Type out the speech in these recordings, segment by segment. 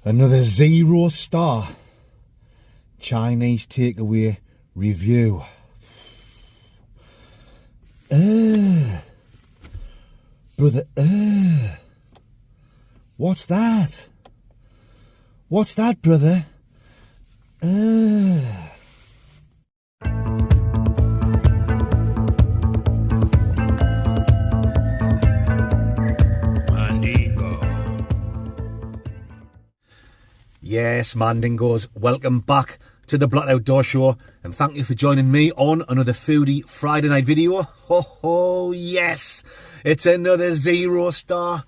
Another 0-star Chinese takeaway review. Brother, what's that? What's that, brother? Yes, Mandingos, welcome back to the Black Outdoor Show, and thank you for joining me on another Foodie Friday night video. Oh, yes, it's another 0-star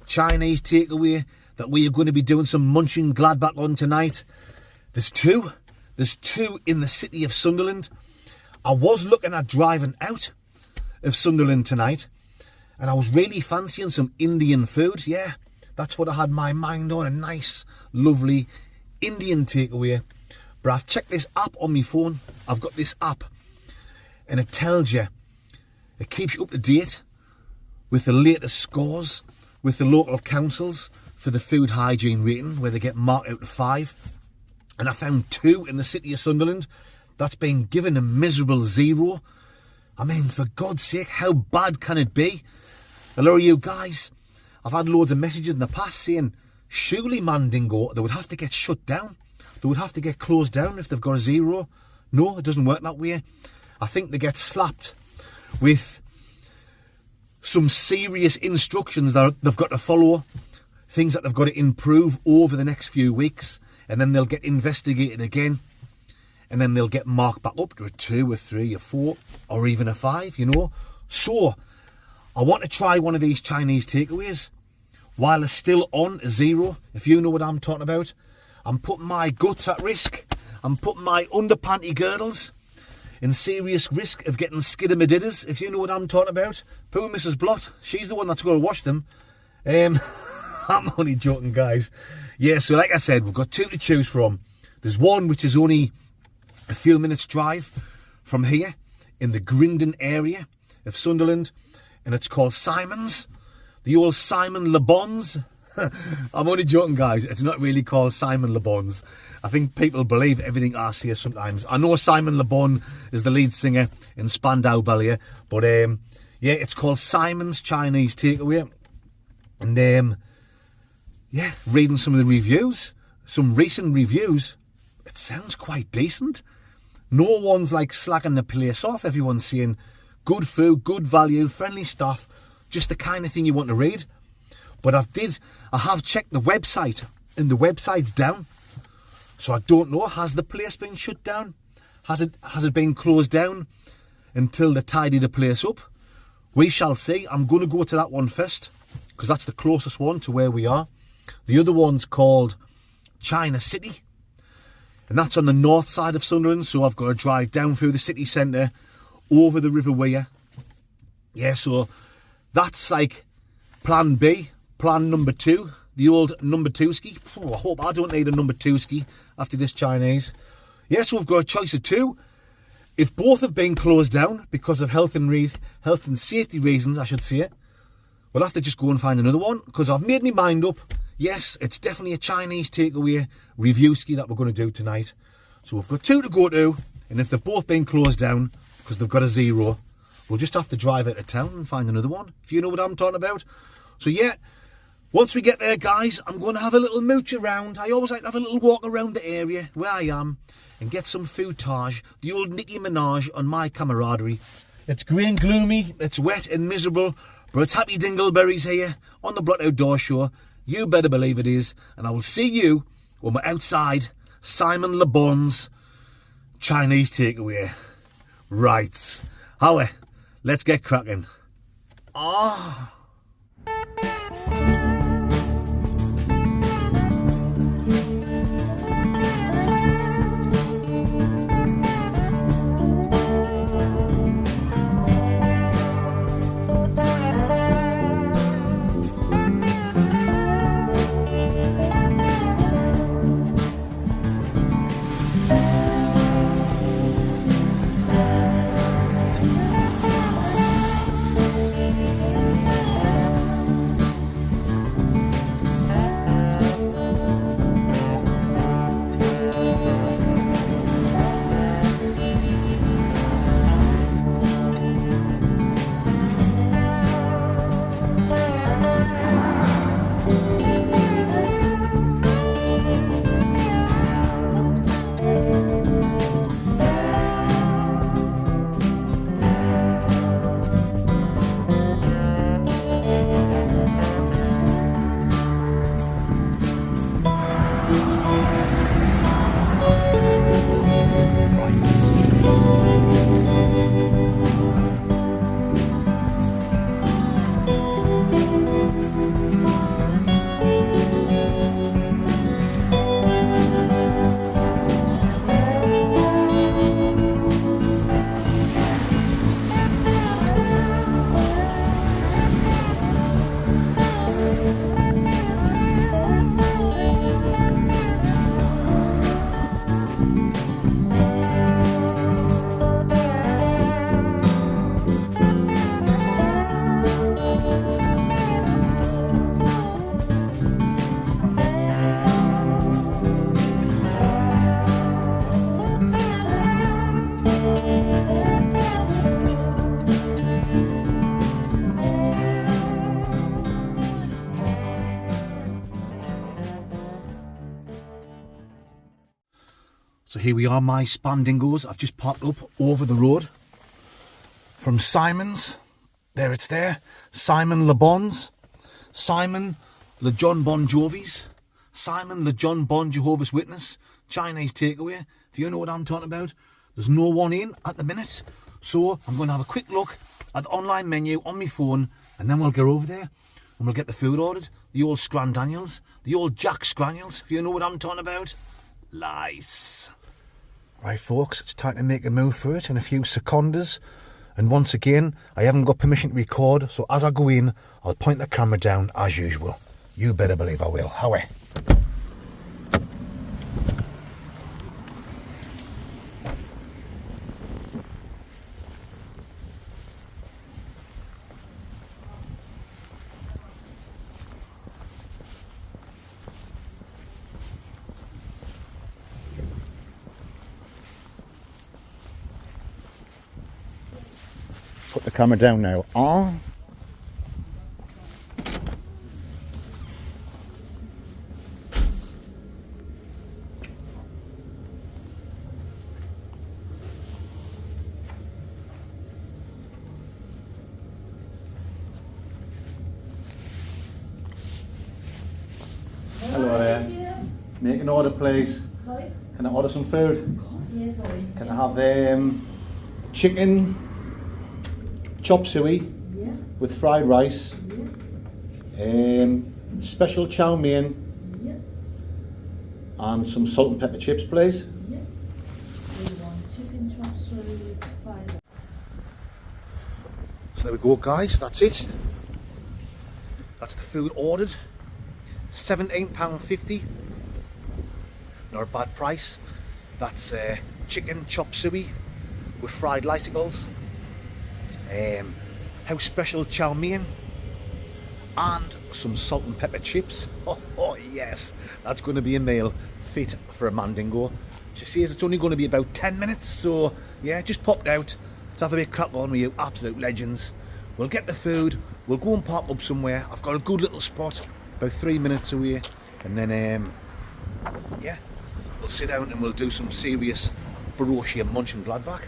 Chinese takeaway that we are going to be doing some munching Gladbach on tonight. There's two in the city of Sunderland. I was looking at driving out of Sunderland tonight, and I was really fancying some Indian food. Yeah, that's what I had my mind on, a nice, lovely Indian takeaway. But I've checked this app on my phone. I've got this app, and it tells you, it keeps you up to date with the latest scores with the local councils for the food hygiene rating, where they get marked out of 5. And I found 2 in the city of Sunderland. That's been given a miserable 0. I mean, for God's sake, how bad can it be? Hello, you guys. I've had loads of messages in the past saying, surely Mandingo, they would have to get shut down. They would have to get closed down if they've got a 0. No, it doesn't work that way. I think they get slapped with some serious instructions that they've got to follow, things that they've got to improve over the next few weeks, and then they'll get investigated again, and then they'll get marked back up to a 2, a 3, a 4, or even a 5, you know. So I want to try one of these Chinese takeaways while it's still on a 0, if you know what I'm talking about. I'm putting my guts at risk. I'm putting my underpanty girdles in serious risk of getting skidamadidders, if you know what I'm talking about. Poor Mrs. Blott, she's the one that's going to wash them. I'm only joking, guys. Yeah, so like I said, we've got 2 to choose from. There's one which is only a few minutes drive from here in the Grindon area of Sunderland, and it's called Simon's. The old Simon Le Bon's. I'm only joking, guys. It's not really called Simon Le Bon's. I think people believe everything I say sometimes. I know Simon Le Bon is the lead singer in Spandau Ballet, but yeah, it's called Simon's Chinese Takeaway. And yeah, reading some of the reviews, some recent reviews, it sounds quite decent. No one's like slacking the place off. Everyone's saying good food, good value, friendly staff, just the kind of thing you want to read. But I have checked the website, and the website's down. So I don't know, has the place been shut down? Has it been closed down until they tidy the place up? We shall see. I'm going to go to that one first, because that's the closest one to where we are. The other one's called China City, and that's on the north side of Sunderland, so I've got to drive down through the city centre, over the River Wear. Yeah, so that's like plan B, plan number 2, the old number 2 ski. Oh, I hope I don't need a number 2 ski after this Chinese. Yeah, so we've got a choice of 2. If both have been closed down because of health and safety reasons, I should say, we'll have to just go and find another one, because I've made my mind up. Yes, it's definitely a Chinese takeaway review ski that we're going to do tonight. So we've got 2 to go to, and if they've both been closed down because they've got a 0, we'll just have to drive out of town and find another one, if you know what I'm talking about. So yeah, once we get there, guys, I'm going to have a little mooch around. I always like to have a little walk around the area where I am and get some footage, the old Nicki Minaj on my camaraderie. It's grey and gloomy, it's wet and miserable, but it's happy dingleberries here on the Black Outdoor Show. You better believe it is. And I will see you when we're outside Simon Le Bon's Chinese takeaway. Right. Howie, let's get cracking. Ah. So here we are, my spam dingoes. I've just parked up over the road from Simon's. There it's there. Simon Le Bon's. Simon Le John Bon Jovi's. Simon Le John Bon Jehovah's Witness. Chinese takeaway. If you know what I'm talking about. There's no one in at the minute. So I'm going to have a quick look at the online menu on my phone. And then we'll go over there and we'll get the food ordered. The old Scran Daniels. The old Jack Scraniels. If you know what I'm talking about. Lice. Right, folks, it's time to make a move for it in a few seconds. And once again, I haven't got permission to record, so as I go in, I'll point the camera down as usual. You better believe I will. Howie. Put the camera down now. On. Hello there. Make an order, please. Sorry? Can I order some food? Of course, yeah, sorry. Can I have chicken chop suey Yeah, with fried rice, yeah, special chow mein, yeah, and some salt and pepper chips, please? yeah. We want chicken chop suey with fried. So there we go, guys, that's it. That's the food ordered. £17.50. Not a bad price. That's chicken chop suey with fried icicles. House special chow mein and some salt and pepper chips. Oh yes, that's going to be a meal fit for a mandingo. She says it's only going to be about 10 minutes, so yeah, just popped out. Let's have a bit crack on with you absolute legends. We'll get the food, we'll go and park up somewhere. I've got a good little spot about 3 minutes away, and then yeah, we'll sit down and we'll do some serious Baroshi and Munch and Gladbach.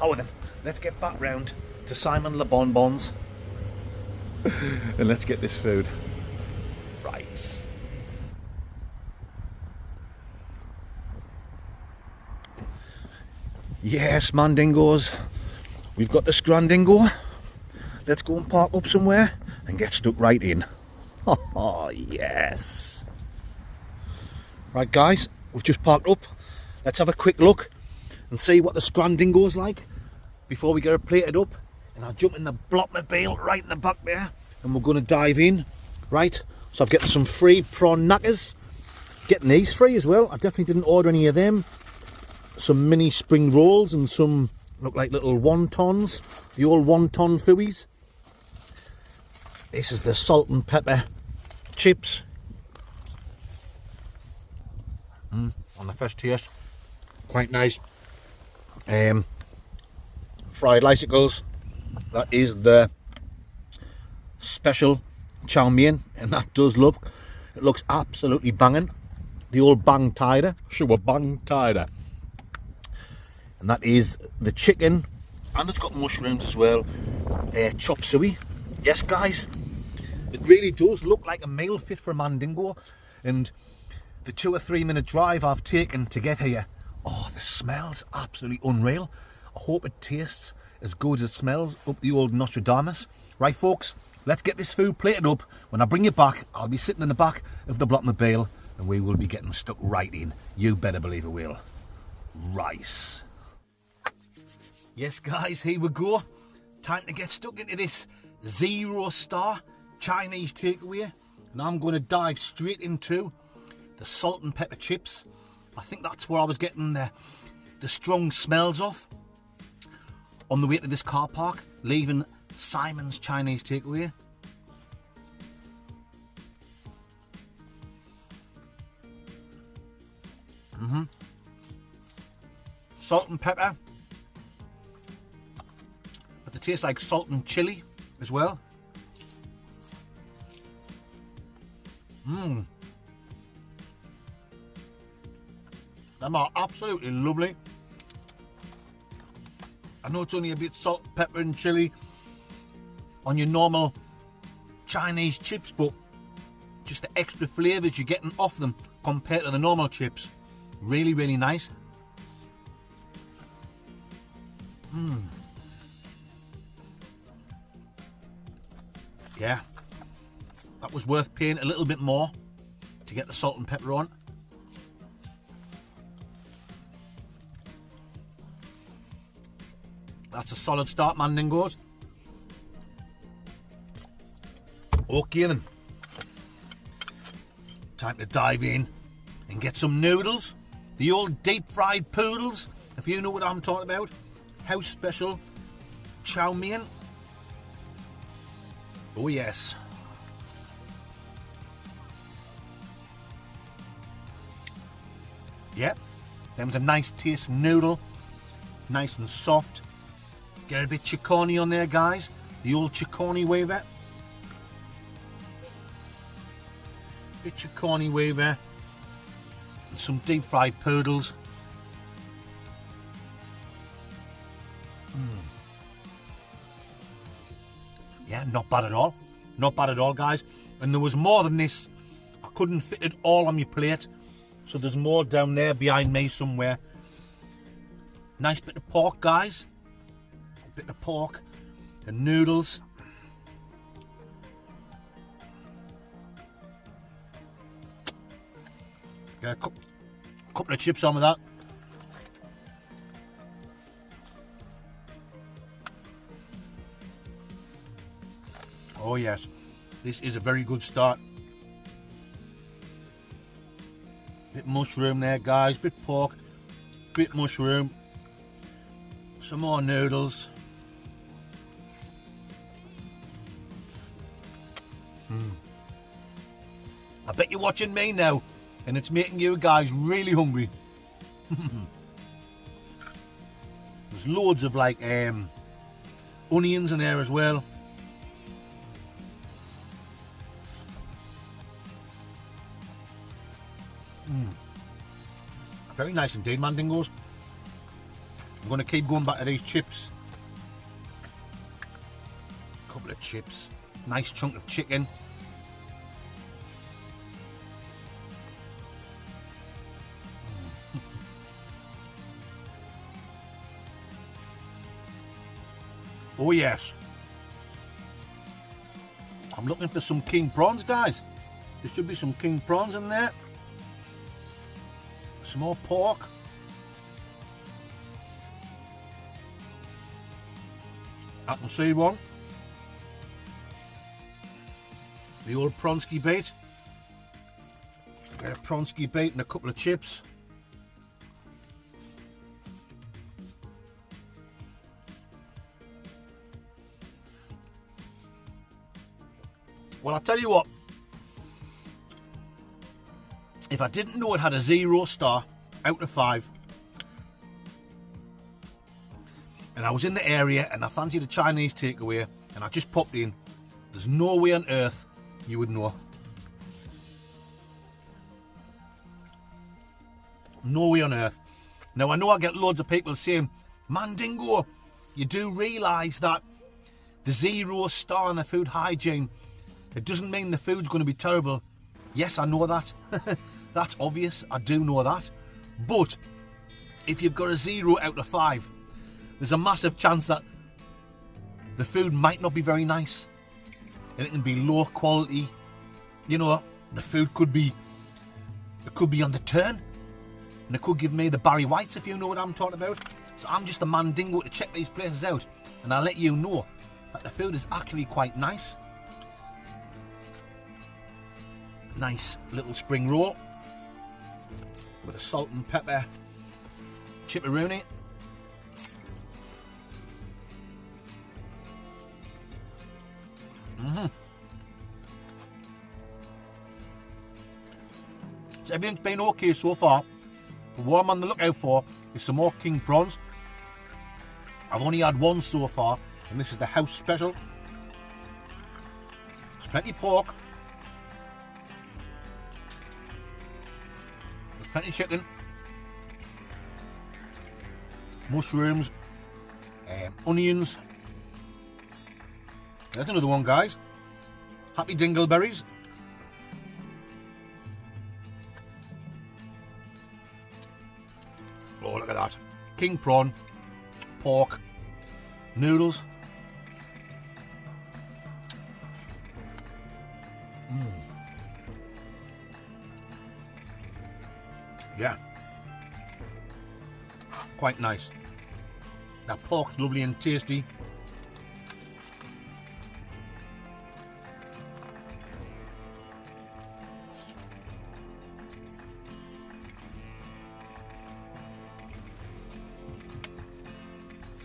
Oh then, let's get back round to Simon Le Bon Bons and let's get this food. Right. Yes, mandingos. We've got the Scrandingo. Let's go and park up somewhere and get stuck right in. Oh, yes. Right, guys, we've just parked up. Let's have a quick look and see what the Scrandingo's like before we get it plated up. And I'll jump in the blockmobile right in the back there and we're going to dive in. Right, so I've got some free prawn knackers. Getting these free as well. I definitely didn't order any of them. Some mini spring rolls and some look like little wontons. The old wonton fooies. This is the salt and pepper chips. On the first taste, quite nice. Fried icicles. That is the special chow mein, and that does look, it looks absolutely banging. The old bang tider, sure bang tider. And that is the chicken, and it's got mushrooms as well. Chop suey. Yes, guys, it really does look like a meal fit for a mandingo. And the 2 or 3 minute drive I've taken to get here, oh, the smell's absolutely unreal. I hope it tastes as good as it smells up the old Nostradamus. Right, folks, let's get this food plated up. When I bring you back, I'll be sitting in the back of the blockmobile and we will be getting stuck right in. You better believe it will. Rice. Yes, guys, here we go. Time to get stuck into this 0-star Chinese takeaway. And I'm going to dive straight into the salt and pepper chips. I think that's where I was getting the strong smells off on the way to this car park, leaving Simon's Chinese takeaway. Salt and pepper, but they taste like salt and chili as well. Them are absolutely lovely. I know it's only a bit salt, pepper and chilli on your normal Chinese chips, but just the extra flavours you're getting off them compared to the normal chips. Really, really nice. Yeah, that was worth paying a little bit more to get the salt and pepper on. That's a solid start, Mandingos. Okay then. Time to dive in and get some noodles. The old deep fried poodles, if you know what I'm talking about. House special chow mein. Oh yes. Yep, them's a nice taste noodle. Nice and soft. Get a bit chicorny on there, guys. The old chicorny waver. Bit chicorny waver. And some deep fried poodles. Yeah, not bad at all. Not bad at all, guys. And there was more than this. I couldn't fit it all on my plate. So there's more down there behind me somewhere. Nice bit of pork, guys. A bit of pork and noodles. Get a couple of chips on with that. Oh yes, this is a very good start. Bit mushroom there, guys. Bit pork, bit mushroom. Some more noodles. I bet you're watching me now, and it's making you guys really hungry. There's loads of like onions in there as well. Very nice indeed, Mandingos. I'm going to keep going back to these chips. Couple of chips. Nice chunk of chicken. Oh yes. I'm looking for some king prawns, guys. There should be some king prawns in there. Some more pork. I can see one. The old pronsky bait. Get a pronsky bait and a couple of chips. Well, I'll tell you what. If I didn't know it had a 0 star out of 5, and I was in the area and I fancied a Chinese takeaway and I just popped in, there's no way on earth you would know. No way on earth. Now I know I get loads of people saying, Mandingo, you do realise that the 0 star on the food hygiene, it doesn't mean the food's going to be terrible. Yes, I know that. That's obvious, I do know that. But if you've got a 0 out of 5, there's a massive chance that the food might not be very nice. And it can be low quality. You know, the food could be on the turn. And it could give me the Barry Whites, if you know what I'm talking about. So I'm just a Mandingo to check these places out. And I'll let you know that the food is actually quite nice. Nice little spring roll with a salt and pepper chipperoonie. So everything's been okay so far, but what I'm on the lookout for is some more king prawns. I've only had one so far, and this is the house special. There's plenty of pork. There's plenty of chicken. mushrooms, onions. There's another one, guys. Happy dingleberries. Oh, look at that. King prawn, pork, noodles. Yeah. Quite nice. That pork's lovely and tasty.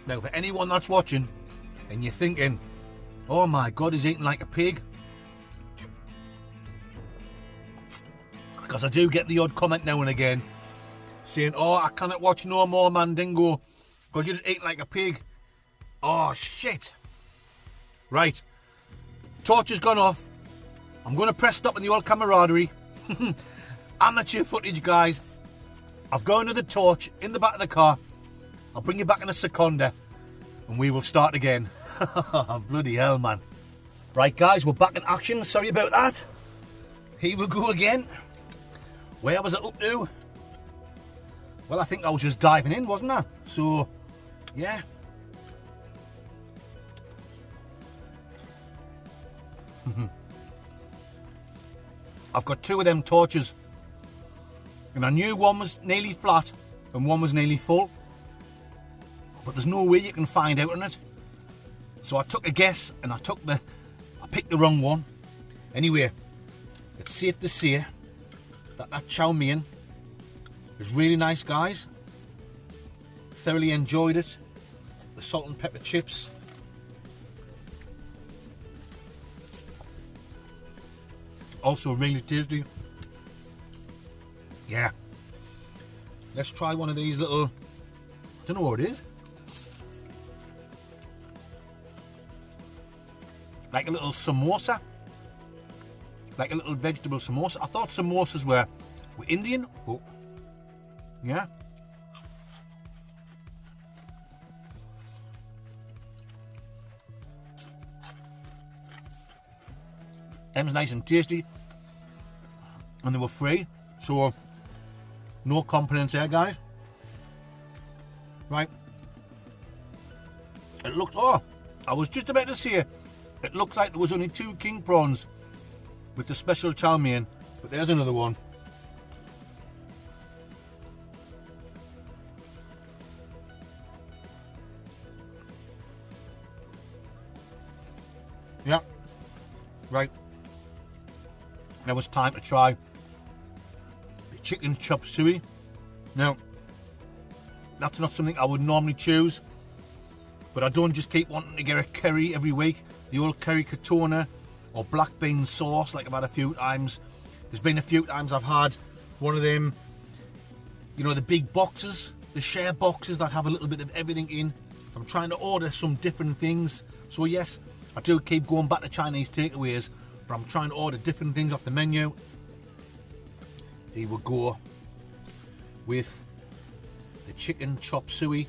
Now, for anyone that's watching and you're thinking, oh my God, he's eating like a pig. Because I do get the odd comment now and again saying, oh, I cannot watch no more Mandingo because you're just eating like a pig. Oh, shit. Right. Torch has gone off. I'm going to press stop on the old camaraderie. Amateur footage, guys. I've gone to the torch in the back of the car. I'll bring you back in a seconder and we will start again. Bloody hell, man. Right, guys, we're back in action. Sorry about that. Here we go again. Where was it up to? Well, I think I was just diving in, wasn't I? So, yeah. I've got two of them torches. And I knew one was nearly flat and one was nearly full. But there's no way you can find out on it. So I took a guess and I picked the wrong one. Anyway, it's safe to say that chow mein is really nice, guys. Thoroughly enjoyed it. The salt and pepper chips. Also really tasty. Yeah. Let's try one of these little, I don't know what it is. Like a little samosa. Like a little vegetable samosa. I thought samosas were Indian. Oh. Yeah. Them's nice and tasty. And they were free. So, no complaints there, guys. Right. It looked, oh, I was just about to say, it looks like there was only 2 king prawns with the special chow mein, but there's another one. Yeah, right. Now it's time to try the chicken chop suey. Now, that's not something I would normally choose, but I don't just keep wanting to get a curry every week. The old curry katona or black bean sauce, like I've had a few times. There's been a few times I've had one of them, you know, the big boxes, the share boxes that have a little bit of everything in. So I'm trying to order some different things. So yes, I do keep going back to Chinese takeaways, but I'm trying to order different things off the menu. Here we go with the chicken chop suey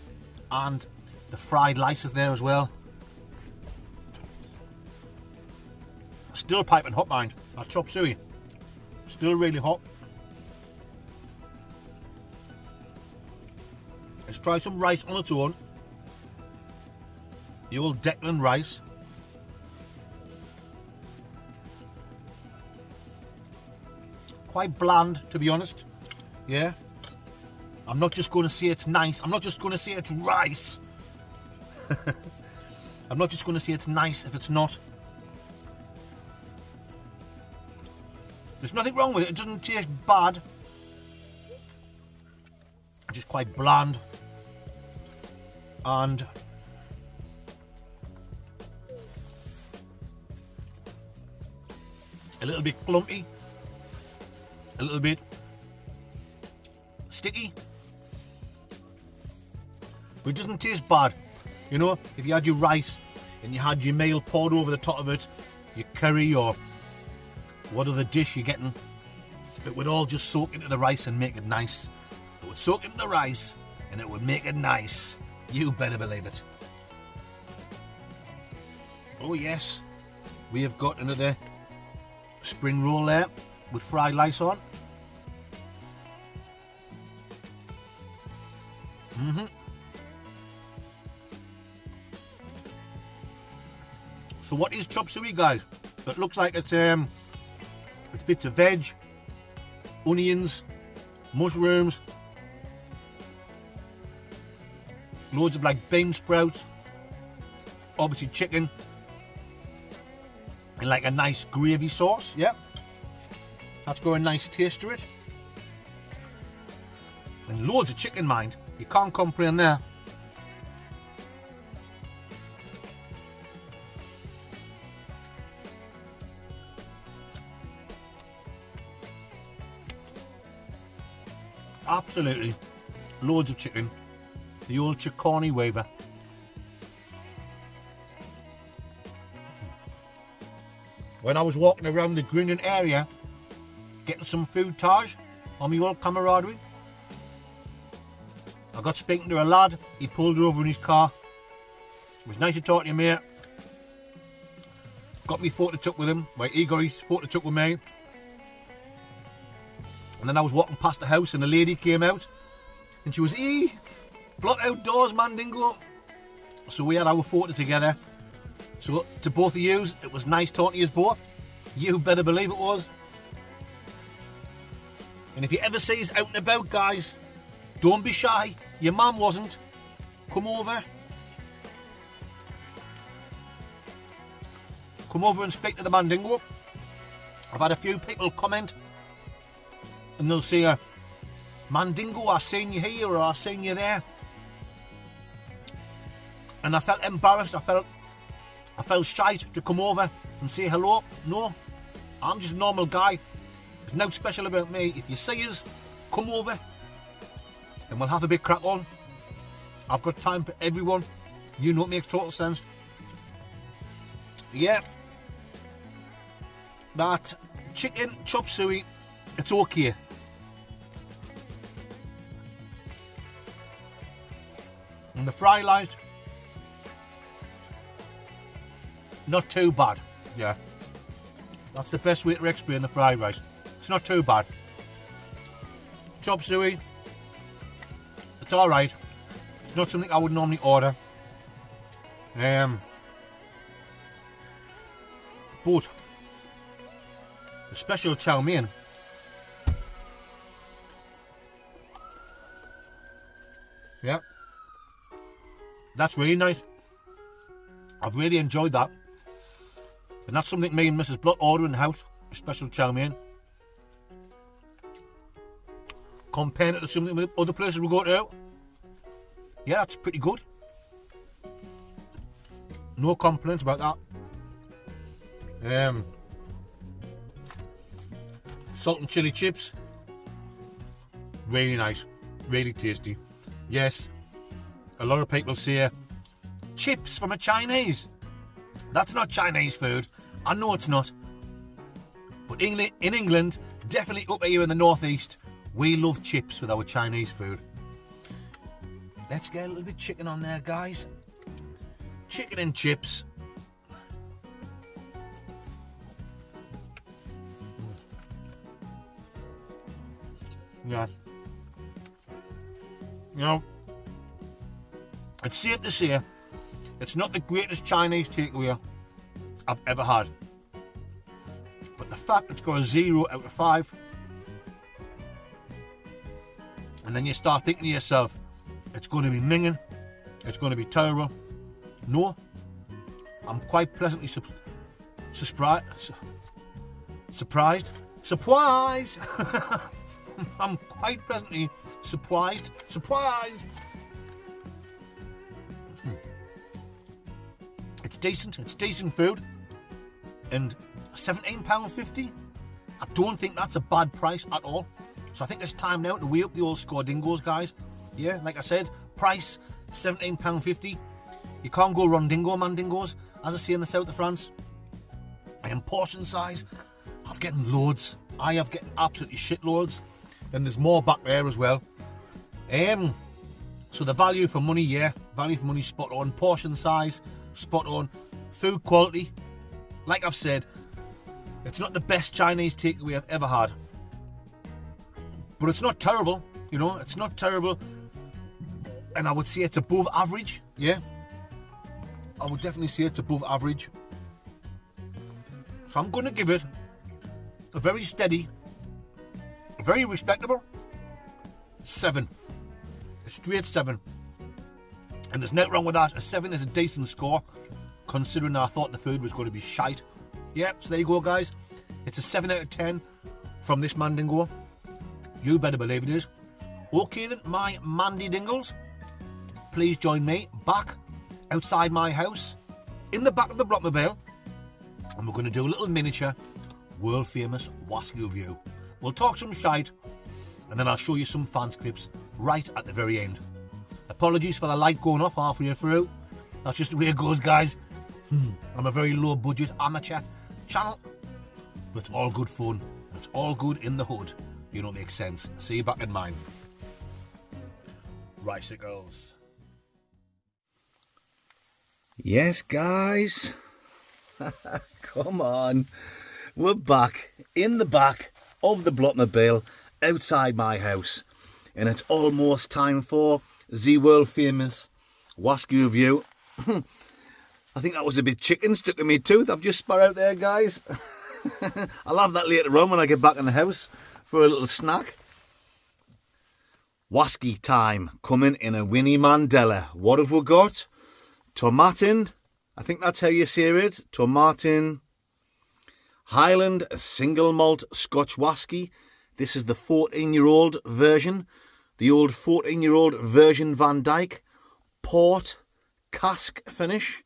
and the fried lices there as well. Still piping hot, mind. That chop suey. Still really hot. Let's try some rice on its own. The old Declan rice. Quite bland, to be honest. Yeah. I'm not just going to say it's nice. I'm not just going to say it's rice. I'm not just going to say it's nice if it's not. There's nothing wrong with it. It doesn't taste bad. It's just quite bland. And a little bit clumpy. A little bit sticky. But it doesn't taste bad. You know, if you had your rice and you had your meal poured over the top of it, your curry or what other dish you're getting, it would all just soak into the rice and make it nice. It would soak into the rice and it would make it nice. You better believe it. Oh yes, we have got another spring roll there with fried lice on. So what is chop suey, guys? It looks like it's bits of veg, onions, mushrooms, loads of like bean sprouts, obviously chicken, and like a nice gravy sauce. Yeah, that's got a nice taste to it, and loads of chicken, mind. You can't complain there. Absolutely loads of chicken, the old Chicani waver. When I was walking around the Greenland area getting some food Taj on my old camaraderie, I got speaking to a lad. He pulled over in his car. It was nice to talk to you, mate. Got me photo took with him. Well, he got his photo took with me. And then I was walking past the house and a lady came out and she was, blot outdoors, Mandingo. So we had our photo together. So to both of you, it was nice talking to you both. You better believe it was. And if you ever see us out and about, guys, don't be shy. Your mum wasn't. Come over. Come over and speak to the Mandingo. I've had a few people comment and they'll say, Mandingo, I seen you here or I seen you there. And I felt embarrassed. I felt shy to come over and say hello. No, I'm just a normal guy. There's nothing special about me. If you see us, come over and we'll have a big crack on. I've got time for everyone. You know, it makes total sense. Yeah. That chicken chop suey, it's okay. And the fry lice, not too bad. Yeah. That's the best way to explain the fried rice. It's not too bad. Chop suey, it's alright. It's not something I would normally order. But the special chow mein, yeah, that's really nice. I've really enjoyed that. And that's something me and Mrs. Blott order in the house, a special chow mein. Comparing it to something with other places we go to, yeah, that's pretty good. No complaints about that. Salt and chili chips, really nice, really tasty. Yes, a lot of people say chips from a Chinese. That's not Chinese food. I know it's not. But in England, definitely up here in the northeast, we love chips with our Chinese food. Let's get a little bit of chicken on there, guys. Chicken and chips. Yeah. You know, it's safe to say it's not the greatest Chinese takeaway I've ever had. But the fact it's got a 0 out of 5, and then you start thinking to yourself, it's going to be minging, it's going to be terrible. No, I'm quite pleasantly surprised. Surprise! I'm quite pleasantly surprised. It's decent food. And £17.50, I don't think that's a bad price at all. So I think it's time now to weigh up the old Scordingos, guys. Yeah, like I said, price £17.50. You can't go rondingo mandingos, as I say in the south of France. And portion size, I've getting loads. I have getting absolutely shitloads. And there's more back there as well. So the value for money, yeah, Value for money, spot on. Portion size, spot on. Food quality, like I've said, it's not the best Chinese takeaway I've ever had. But it's not terrible, you know, it's not terrible. And I would say it's above average, yeah. I would definitely say it's above average. So I'm going to give it a very steady, a very respectable 7. A straight 7. And there's nothing wrong with that. A 7 is a decent score, considering I thought the food was going to be shite. Yeah, so there you go, guys. It's a 7 out of 10 from this Mandingo. You better believe it is. Okay then, my Mandy Dingles. Please join me back outside my house, in the back of the Blockmobile, and we're going to do a little miniature, world famous Wasky review. We'll talk some shite, and then I'll show you some fan scripts right at the very end. Apologies for the light going off halfway through. That's just the way it goes, guys. I'm a very low budget amateur channel, but it's all good fun. It's all good in the hood. You know, it makes sense. See you back in mine. Ricicles. Yes, guys. Come on. We're back in the back of the Blockmobile outside my house. And it's almost time for the world famous Wasky review. I think that was a bit chicken stuck in my tooth. I've just spat out there, guys. I'll have that later on when I get back in the house for a little snack. Wasky time coming in a Winnie Mandela. What have we got? Tomatin, I think that's how you say it. Tomatin Highland single malt Scotch Wasky. This is the 14-year-old version. The old 14-year-old version Van Dyke. Port cask finish.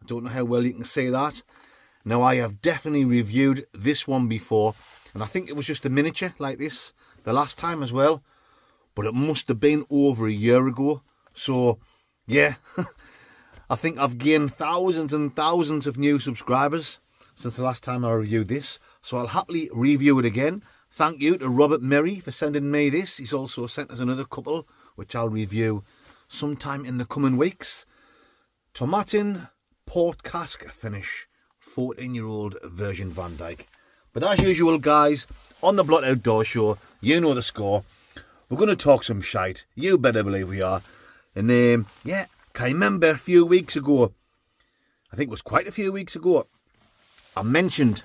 I don't know how well you can say that. Now, I have definitely reviewed this one before, and I think it was just a miniature like this the last time as well. But it must have been over a year ago. So, yeah, I think I've gained thousands and thousands of new subscribers since the last time I reviewed this. So I'll happily review it again. Thank you to Robert Merry for sending me this. He's also sent us another couple, which I'll review sometime in the coming weeks. Tomatin Port cask finish, 14-year-old version Van Dyke. But as usual, guys, on the Blot Outdoor Show, you know the score. We're going to talk some shite. You better believe we are. And yeah, can you remember a few weeks ago, I think it was quite a few weeks ago, I mentioned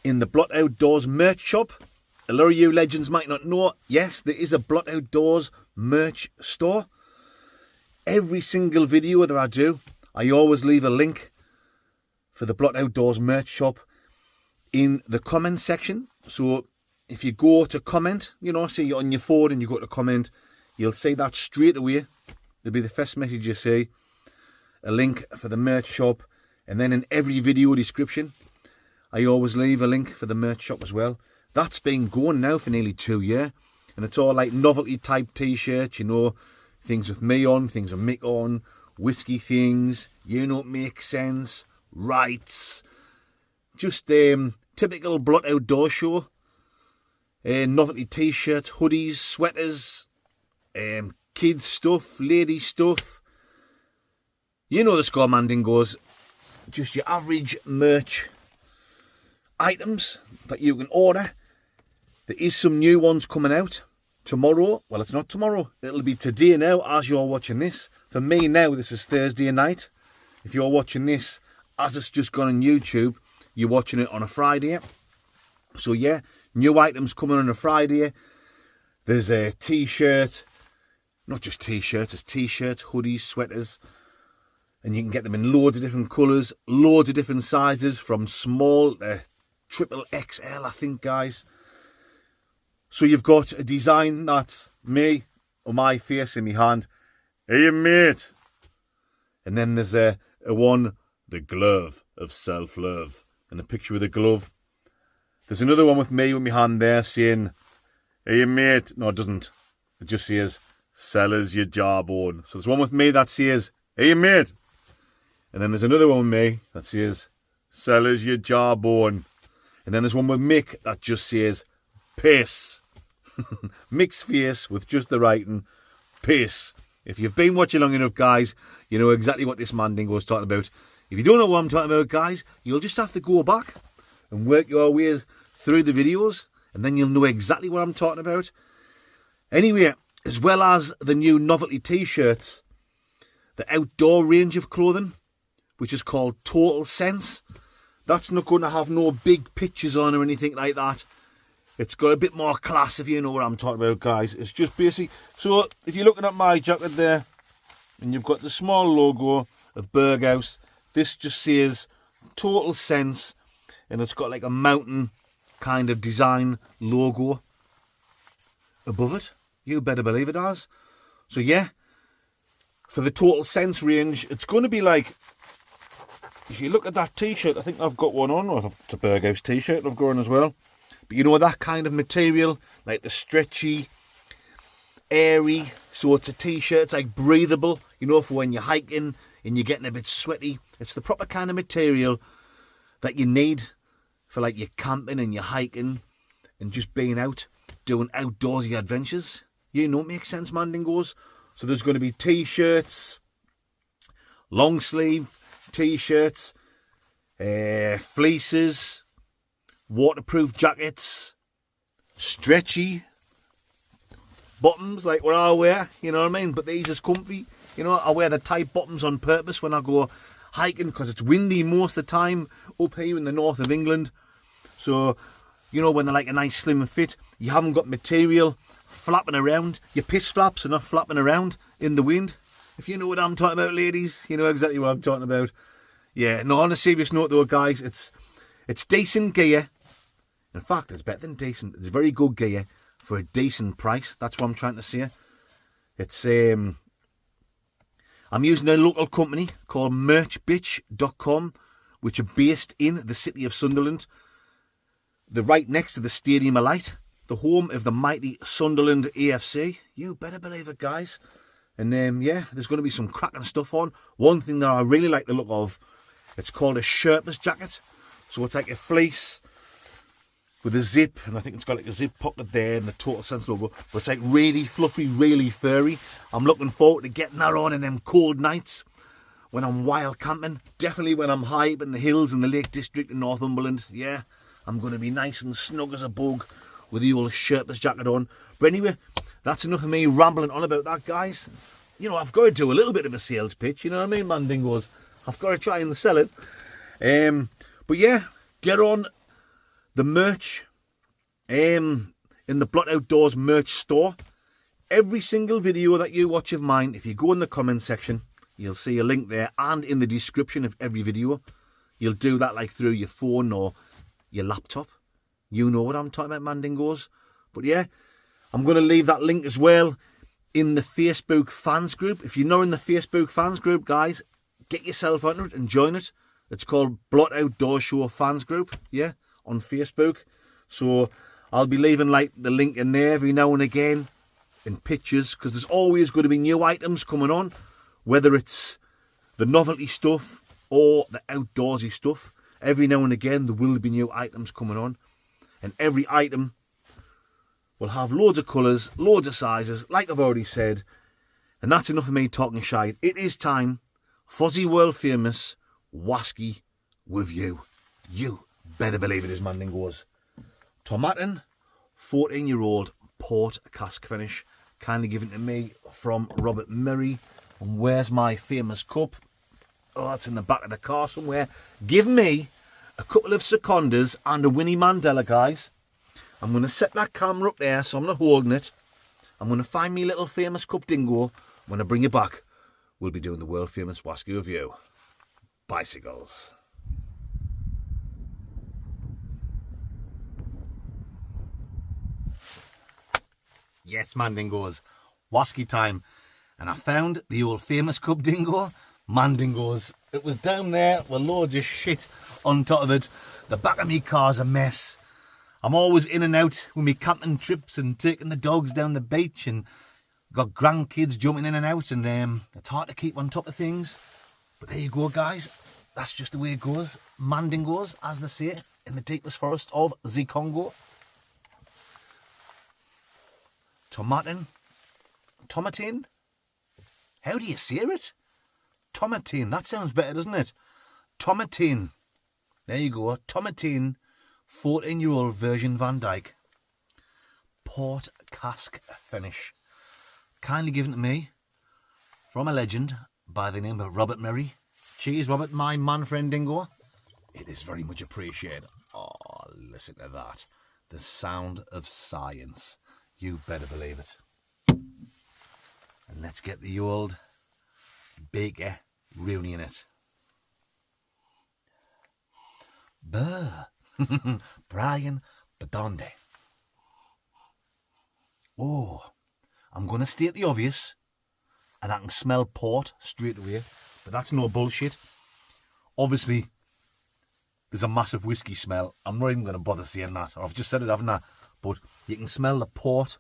in the Blot Outdoors merch shop, a lot of you legends might not know, yes, there is a Blot Outdoors merch store. Every single video that I do, I always leave a link for the Blot Outdoors merch shop in the comment section. So if you go to comment, you know, say you're on your phone and you go to comment, you'll see that straight away. It'll be the first message you see. A link for the merch shop. And then in every video description, I always leave a link for the merch shop as well. That's been going now for nearly 2 years. And it's all like novelty type t-shirts, you know, things with me on, things with Mick on, whiskey things, you know, it makes sense, rights. Just typical Blot Outdoor Show. Novelty t-shirts, hoodies, sweaters, kids stuff, lady stuff. You know the score, Mandingos. Just your average merch items that you can order. There is some new ones coming out tomorrow. Well, it's not tomorrow. It'll be today now as you're watching this. For me now, this is Thursday night. If you're watching this as it's just gone on YouTube, you're watching it on a Friday. So yeah, new items coming on a Friday. There's a t-shirt. Not just t-shirts, it's t-shirts, hoodies, sweaters. And you can get them in loads of different colours, loads of different sizes, from small to triple XL, I think, guys. So you've got a design that's me, or my face in my hand. Hey, mate. And then there's a one, the glove of self-love. And a picture of the glove. There's another one with me with my hand there saying, hey, mate. No, it doesn't. It just says, sell us your jawbone. So there's one with me that says, hey, mate. And then there's another one with me that says, sell us your jawbone. And then there's one with Mick that just says, piss. Mick's face with just the writing, piss. If you've been watching long enough, guys, you know exactly what this Mandingo is talking about. If you don't know what I'm talking about, guys, you'll just have to go back and work your way through the videos, and then you'll know exactly what I'm talking about. Anyway, as well as the new novelty t-shirts, the outdoor range of clothing, which is called Total Sense, that's not going to have no big pictures on or anything like that. It's got a bit more class, if you know what I'm talking about, guys. It's just basic. So if you're looking at my jacket there, and you've got the small logo of Berghaus, this just says Total Sense, and it's got like a mountain kind of design logo above it. You better believe it has. So yeah, for the Total Sense range, it's going to be like, if you look at that t-shirt, I think I've got one on, or it's a Berghaus t-shirt I've got on as well. But you know, that kind of material, like the stretchy, airy, so it's a t-shirt, it's like breathable, you know, for when you're hiking and you're getting a bit sweaty. It's the proper kind of material that you need for like your camping and your hiking and just being out, doing outdoorsy adventures. You know, it makes sense, Mandingos. So there's going to be t-shirts, long sleeve t-shirts, fleeces, waterproof jackets, stretchy bottoms like what I wear, you know what I mean? But these is comfy. You know, I wear the tight bottoms on purpose when I go hiking because it's windy most of the time up here in the north of England. So, you know, when they're like a nice slim fit, you haven't got material flapping around. Your piss flaps are not flapping around in the wind. If you know what I'm talking about, ladies, you know exactly what I'm talking about. Yeah, no, on a serious note though, guys, it's decent gear. In fact, it's better than decent. It's very good gear for a decent price. That's what I'm trying to say. It's I'm using a local company called merchbitch.com, which are based in the city of Sunderland. They're right next to the Stadium of Light, the home of the mighty Sunderland AFC. You better believe it, guys. And yeah, there's going to be some cracking stuff on. One thing that I really like the look of, it's called a shirtless jacket. So it's like a fleece with a zip, and I think it's got like a zip pocket there and the Total Sense logo, but it's like really fluffy, really furry. I'm looking forward to getting that on in them cold nights when I'm wild camping. Definitely when I'm high up in the hills in the Lake District in Northumberland. Yeah, I'm going to be nice and snug as a bug with the old shirtless jacket on. But anyway, that's enough of me rambling on about that, guys. You know, I've got to do a little bit of a sales pitch, you know what I mean, Mandingos? I've got to try and sell it. But yeah, get on the merch in the Blot Outdoors merch store. Every single video that you watch of mine, if you go in the comment section, you'll see a link there, and in the description of every video. You'll do that like through your phone or your laptop. You know what I'm talking about, Mandingos. But yeah, I'm going to leave that link as well in the Facebook fans group. If you're not in the Facebook fans group, guys, get yourself on it and join it. It's called Blot Outdoor Show Fans Group, yeah, on Facebook. So I'll be leaving like the link in there every now and again in pictures, because there's always going to be new items coming on, whether it's the novelty stuff or the outdoorsy stuff. Every now and again there will be new items coming on, and every item will have loads of colours, loads of sizes, like I've already said. And that's enough of me talking shite. It is time for the world famous Wasky review. You better believe it is, Mandingos. Tomatin, 14-year-old port cask finish, kindly given to me from Robert Murray. And where's my famous cup? Oh, it's in the back of the car somewhere. Give me a couple of secondas and a Winnie Mandela, guys. I'm going to set that camera up there, so I'm not holding it. I'm going to find me little famous cup dingo. When I bring it back, we'll be doing the world famous Wasky review. Bicycles. Yes, Mandingos, Wasky time. And I found the old famous cup dingo, Mandingos. It was down there with loads of shit on top of it. The back of me car's a mess. I'm always in and out with me camping trips and taking the dogs down the beach, and got grandkids jumping in and out, and it's hard to keep on top of things. But there you go, guys. That's just the way it goes. Mandingos, as they say, in the deepest forest of the Congo. Tomatin. How do you sear it? Tomatine. That sounds better, doesn't it? Tomatine. There you go. Tomatine. 14-year-old version Van Dyke. Port cask finish. Kindly given to me from a legend by the name of Robert Murray. Cheers, Robert, my man friend Dingo. It is very much appreciated. Oh, listen to that. The sound of science. You better believe it. And let's get the old Baker Rooney in it. Burr. Brian Badonde. Oh, I'm going to state the obvious, and I can smell port straight away, but that's no bullshit. Obviously, there's a massive whiskey smell. I'm not even going to bother saying that. I've just said it, haven't I? But you can smell the port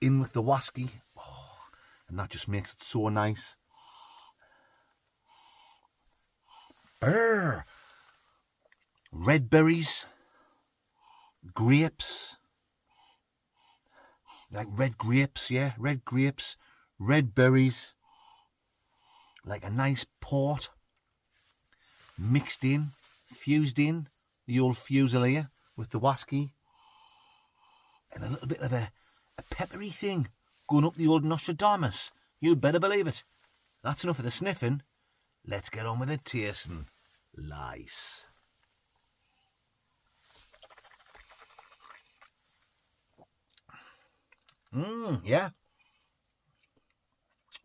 in with the whiskey. Oh, and that just makes it so nice. Brr. Red berries. Grapes. Like red grapes, yeah. Red grapes. Red berries. Like a nice port. Mixed in. Fused in. The old fusilier with the whiskey. And a little bit of a peppery thing going up the old Nostradamus. You'd better believe it. That's enough of the sniffing. Let's get on with the tasting. Lice. Yeah.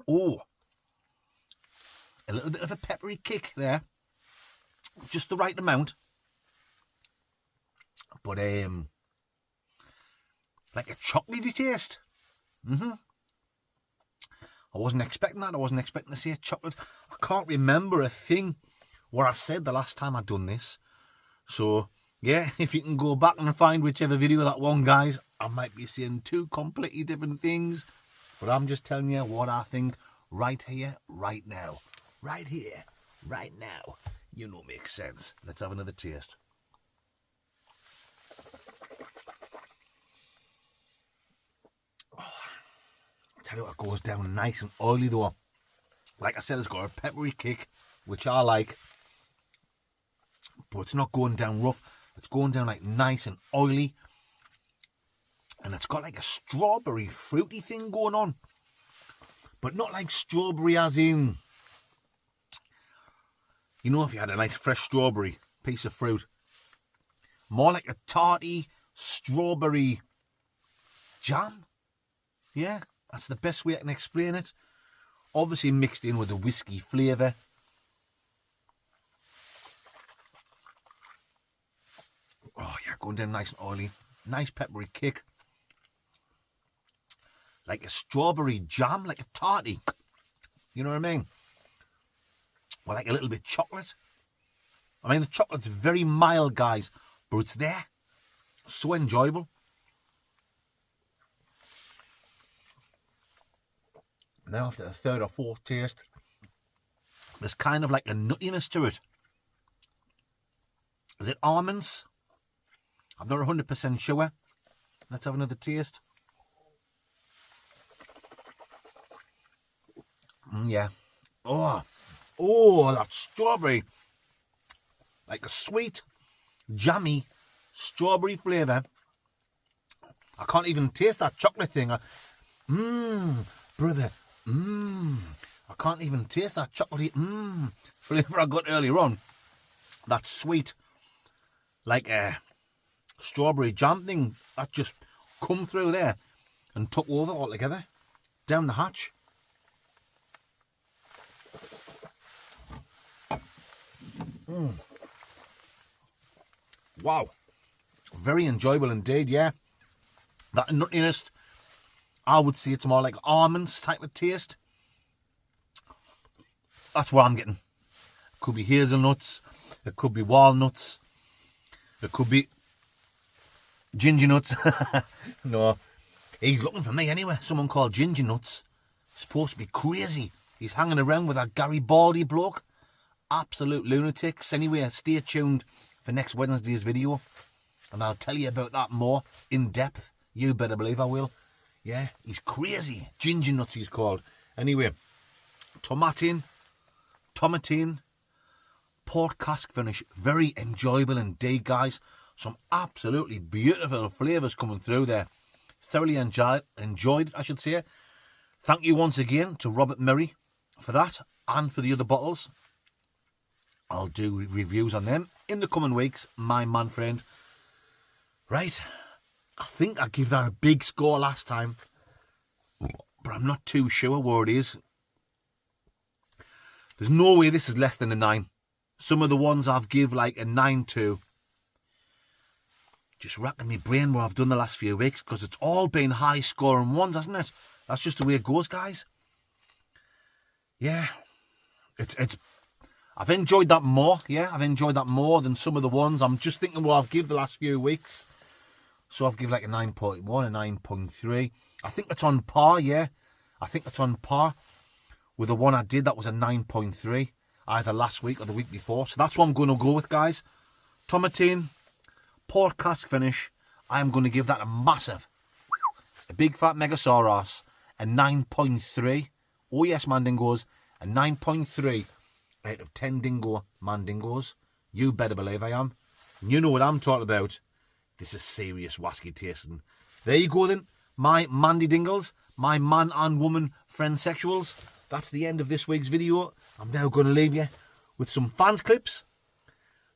Oh. A little bit of a peppery kick there. Just the right amount. But, like a chocolatey taste. I wasn't expecting that. I wasn't expecting to see a chocolate. I can't remember a thing what I said the last time I'd done this. So, yeah, if you can go back and find whichever video that one, guys, I might be saying two completely different things. But I'm just telling you what I think right here, right now. Right here, right now. You know, makes sense. Let's have another taste. Tell you what, it goes down nice and oily though. Like I said, it's got a peppery kick, which I like, but it's not going down rough. It's going down like nice and oily, and it's got like a strawberry fruity thing going on, but not like strawberry as in, you know, if you had a nice fresh strawberry piece of fruit, more like a tarty strawberry jam. Yeah. That's the best way I can explain it. Obviously mixed in with the whiskey flavour. Oh yeah, going down nice and oily. Nice peppery kick. Like a strawberry jam, like a tarty. You know what I mean? Well, like a little bit chocolate. I mean, the chocolate's very mild, guys, but it's there. So enjoyable. Now after the third or fourth taste, there's kind of like a nuttiness to it. Is it almonds? I'm not 100% sure. Let's have another taste. Yeah. Oh, that strawberry. Like a sweet, jammy strawberry flavour. I can't even taste that chocolate thing. Brother. I can't even taste that chocolatey flavour I got earlier on. That sweet, like a strawberry jam thing that just come through there and took over altogether down the hatch. Wow, very enjoyable indeed. Yeah, that nuttiness, I would say it's more like almonds type of taste. That's what I'm getting. It could be hazelnuts, it could be walnuts, it could be ginger nuts. No, he's looking for me anyway. Someone called Ginger Nuts. Supposed to be crazy. He's hanging around with that Garibaldi bloke. Absolute lunatics. Anyway, stay tuned for next Wednesday's video, and I'll tell you about that more in depth. You better believe I will. Yeah, he's crazy. Ginger Nuts he's called. Anyway, tomatin, port cask finish. Very enjoyable indeed, guys. Some absolutely beautiful flavours coming through there. Thoroughly enjoyed it, I should say. Thank you once again to Robert Murray for that and for the other bottles. I'll do reviews on them in the coming weeks, my man friend. Right, I think I gave that a big score last time, but I'm not too sure where it is. There's no way this is less than a 9. Some of the ones I've give like a 9 to. Just racking my brain where I've done the last few weeks, because it's all been high scoring ones, hasn't it? That's just the way it goes, guys. Yeah, it's. I've enjoyed that more. Yeah, I've enjoyed that more than some of the ones. I'm just thinking what I've given the last few weeks. So I've given like a 9.1, a 9.3. I think it's on par. Yeah, I think it's on par with the one I did. That was a 9.3, either last week or the week before. So that's what I'm going to go with, guys. Tomatin, port cask finish. I am going to give that a big fat Megasaurus, a 9.3. Oh yes, Mandingos, a 9.3 out of 10 dingo Mandingos. You better believe I am. You know what I'm talking about. This is serious wasky tasting. There you go then, my Mandy Dingles, my man and woman friend sexuals. That's the end of this week's video. I'm now going to leave you with some fans clips.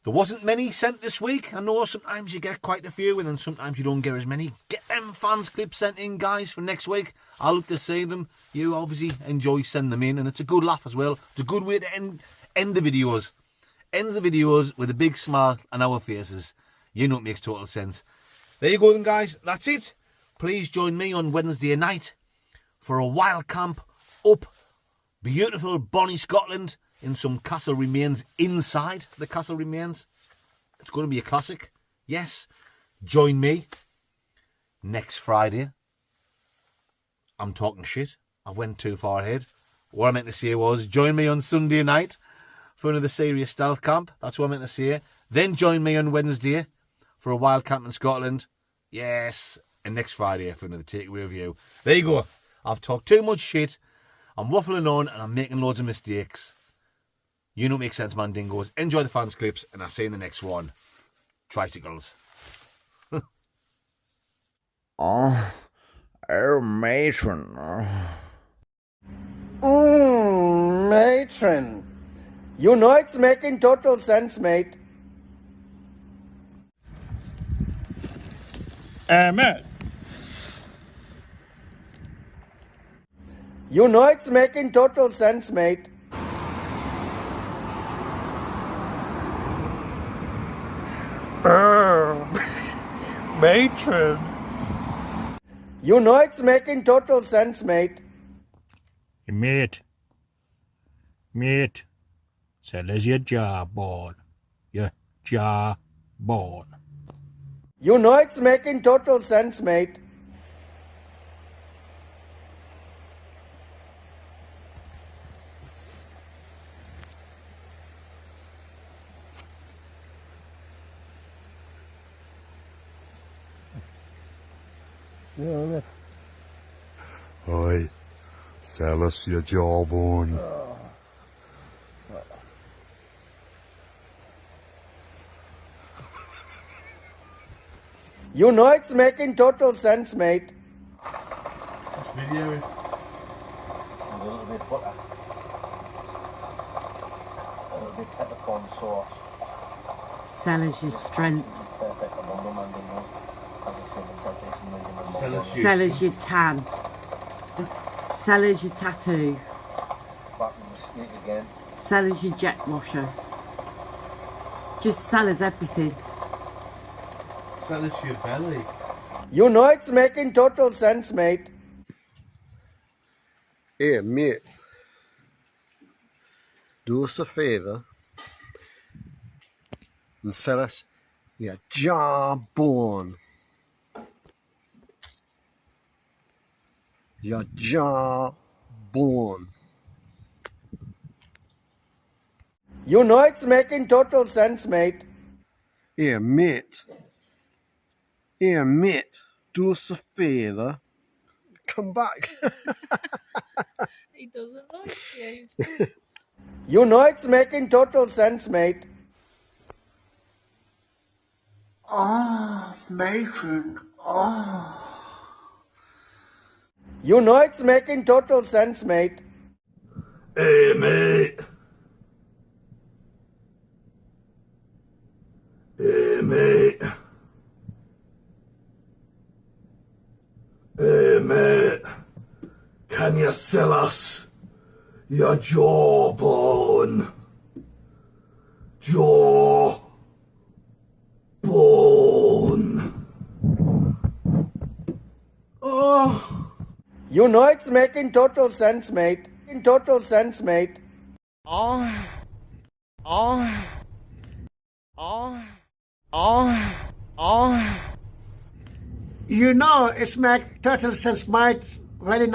There wasn't many sent this week. I know sometimes you get quite a few and then sometimes you don't get as many. Get them fans clips sent in, guys, for next week. I'll look to see them. You obviously enjoy sending them in, and it's a good laugh as well. It's a good way to end the videos. Ends the videos with a big smile on our faces. You know it makes total sense. There you go then, guys. That's it. Please join me on Wednesday night for a wild camp up beautiful Bonnie, Scotland, in some castle remains inside the castle remains. It's going to be a classic. Yes. Join me next Friday. I'm talking shit. I've went too far ahead. What I meant to say was join me on Sunday night for another serious stealth camp. That's what I meant to say. Then join me on Wednesday for a wild camp in Scotland. Yes. And next Friday for another takeaway review. There you go. I've talked too much shit. I'm waffling on and I'm making loads of mistakes. You know what makes sense, man, dingoes. Enjoy the fans clips, and I'll see you in the next one. Tricycles. Oh, matron. Matron. You know it's making total sense, mate. Mate. You know it's making total sense, mate. Matron. You know it's making total sense, mate. Mate. Sell us your jawbone. Your jawbone. You know it's making total sense, mate. Oi, sell us your jawbone. You know it's making total sense, mate. Video. A little bit butter. A little bit peppercorn sauce. Sell us your strength. Perfect for London Mandingos. As I said, the citation medium and Sell us your tan. Sell us your tattoo. back in the street again. Sell us your jet washer. Just sell us everything. Sell us your belly. You know it's making total sense, mate. Hey, mate. Do us a favour and sell us your jawbone. Your jawbone. You know it's making total sense, mate. Hey, mate. Hey, mate. Do us a favour. Come back. He doesn't like you. You know it's making total sense, mate. Ah, Mason. Ah. You know it's making total sense, mate. Hey, mate. Hey, mate. Hey, mate. Can you sell us your jawbone? Jawbone. Oh. You know it's making total sense, mate. In total sense, mate. You know, it's make total sense, mate. Very nice.